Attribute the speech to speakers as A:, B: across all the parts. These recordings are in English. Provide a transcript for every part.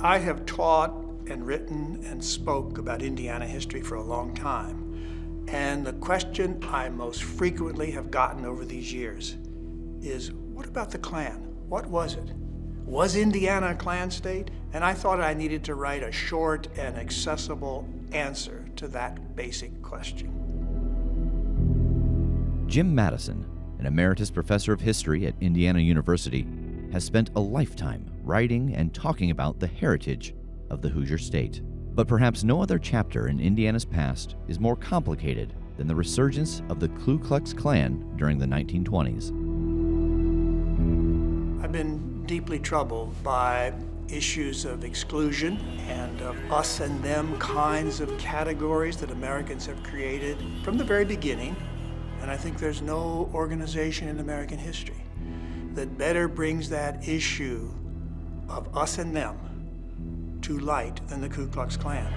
A: I have taught and written and spoke about Indiana history for a long time. And the question I most frequently have gotten over these years is, what about the Klan? What was it? Was Indiana a Klan state? And I thought I needed to write a short and accessible answer to that basic question.
B: Jim Madison, an emeritus professor of history at Indiana University, has spent a lifetime writing and talking about the heritage of the Hoosier state. But perhaps no other chapter in Indiana's past is more complicated than the resurgence of the Ku Klux Klan during the 1920s.
A: I've been deeply troubled by issues of exclusion and of us and them kinds of categories that Americans have created from the very beginning. And I think there's no organization in American history that better brings that issue of us and them to light than the Ku Klux Klan.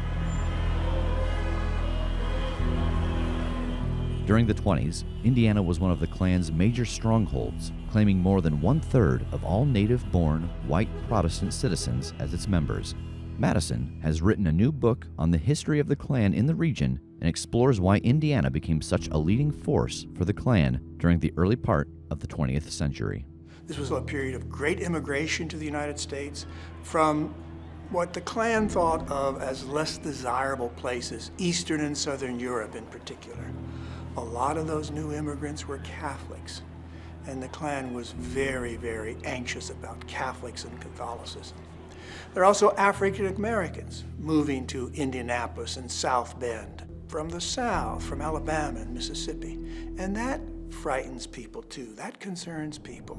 B: During the 20s, Indiana was one of the Klan's major strongholds, claiming more than 1/3 of all native-born white Protestant citizens as its members. Madison has written a new book on the history of the Klan in the region and explores why Indiana became such a leading force for the Klan during the early part of the 20th century.
A: This was a period of great immigration to the United States from what the Klan thought of as less desirable places, Eastern and Southern Europe in particular. A lot of those new immigrants were Catholics, and the Klan was very, very anxious about Catholics and Catholicism. There are also African Americans moving to Indianapolis and South Bend from the South, from Alabama and Mississippi, and that frightens people too. That concerns people.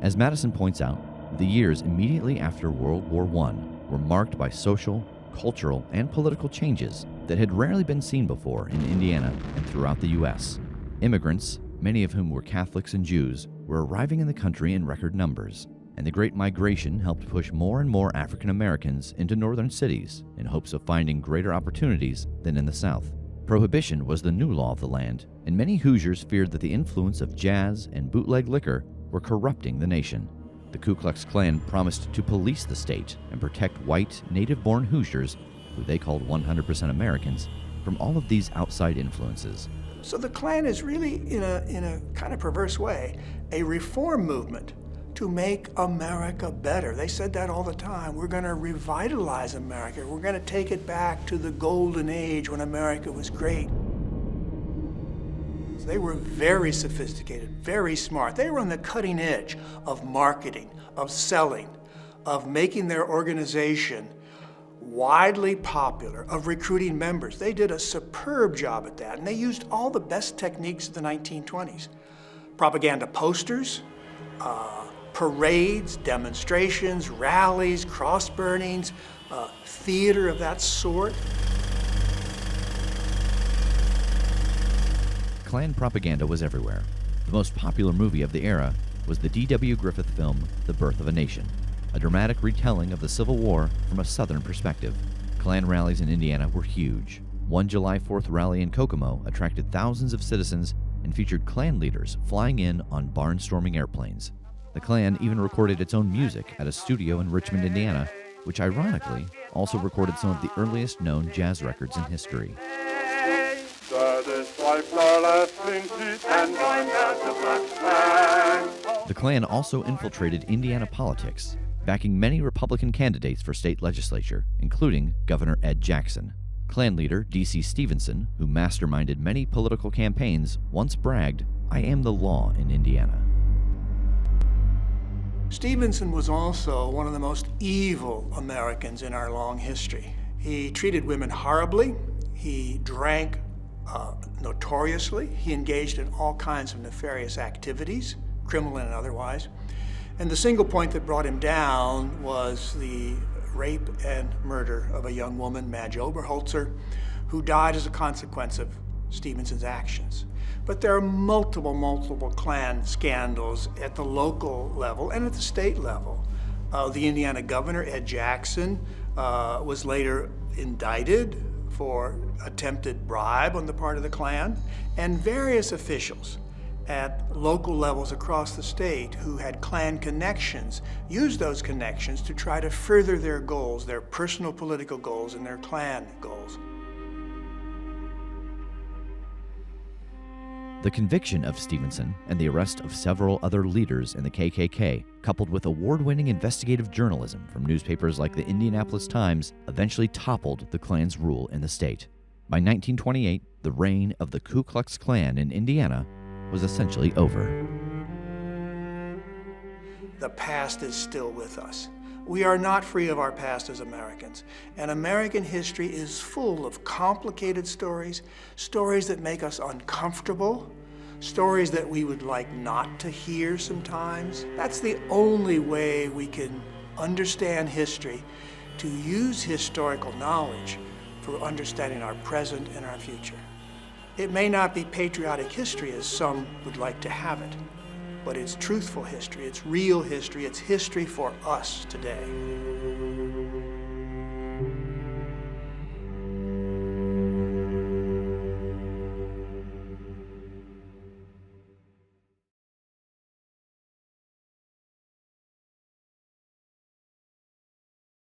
B: As Madison points out, the years immediately after World War I were marked by social, cultural, and political changes that had rarely been seen before in Indiana and throughout the U.S. Immigrants, many of whom were Catholics and Jews, were arriving in the country in record numbers, and the Great Migration helped push more and more African Americans into northern cities in hopes of finding greater opportunities than in the South. Prohibition was the new law of the land, and many Hoosiers feared that the influence of jazz and bootleg liquor were corrupting the nation. The Ku Klux Klan promised to police the state and protect white, native-born Hoosiers, who they called 100% Americans, from all of these outside influences.
A: So the Klan is really, in a kind of perverse way, a reform movement to make America better. They said that all the time. We're going to revitalize America. We're going to take it back to the golden age when America was great. They were very sophisticated, very smart. They were on the cutting edge of marketing, of selling, of making their organization widely popular, of recruiting members. They did a superb job at that, and they used all the best techniques of the 1920s. Propaganda posters, parades, demonstrations, rallies, cross burnings, theater of that sort.
B: Klan propaganda was everywhere. The most popular movie of the era was the D.W. Griffith film, The Birth of a Nation, a dramatic retelling of the Civil War from a Southern perspective. Klan rallies in Indiana were huge. One July 4th rally in Kokomo attracted thousands of citizens and featured Klan leaders flying in on barnstorming airplanes. The Klan even recorded its own music at a studio in Richmond, Indiana, which ironically also recorded some of the earliest known jazz records in history. The Klan also infiltrated Indiana politics, backing many Republican candidates for state legislature, including Governor Ed Jackson. Klan leader D.C. Stevenson, who masterminded many political campaigns, once bragged, "I am the law in Indiana."
A: Stevenson was also one of the most evil Americans in our long history. He treated women horribly. He drank notoriously. He engaged in all kinds of nefarious activities, criminal and otherwise. And the single point that brought him down was the rape and murder of a young woman, Madge Oberholzer, who died as a consequence of Stevenson's actions. But there are multiple Klan scandals at the local level and at the state level. The Indiana governor, Ed Jackson, was later indicted for attempted bribe on the part of the Klan, and various officials at local levels across the state who had Klan connections used those connections to try to further their goals, their personal political goals and their Klan goals.
B: The conviction of Stevenson and the arrest of several other leaders in the KKK, coupled with award-winning investigative journalism from newspapers like the Indianapolis Times, eventually toppled the Klan's rule in the state. By 1928, the reign of the Ku Klux Klan in Indiana was essentially over.
A: The past is still with us. We are not free of our past as Americans, and American history is full of complicated stories, stories that make us uncomfortable, stories that we would like not to hear sometimes. That's the only way we can understand history, to use historical knowledge for understanding our present and our future. It may not be patriotic history as some would like to have it, but it's truthful history, it's real history, it's history for us today.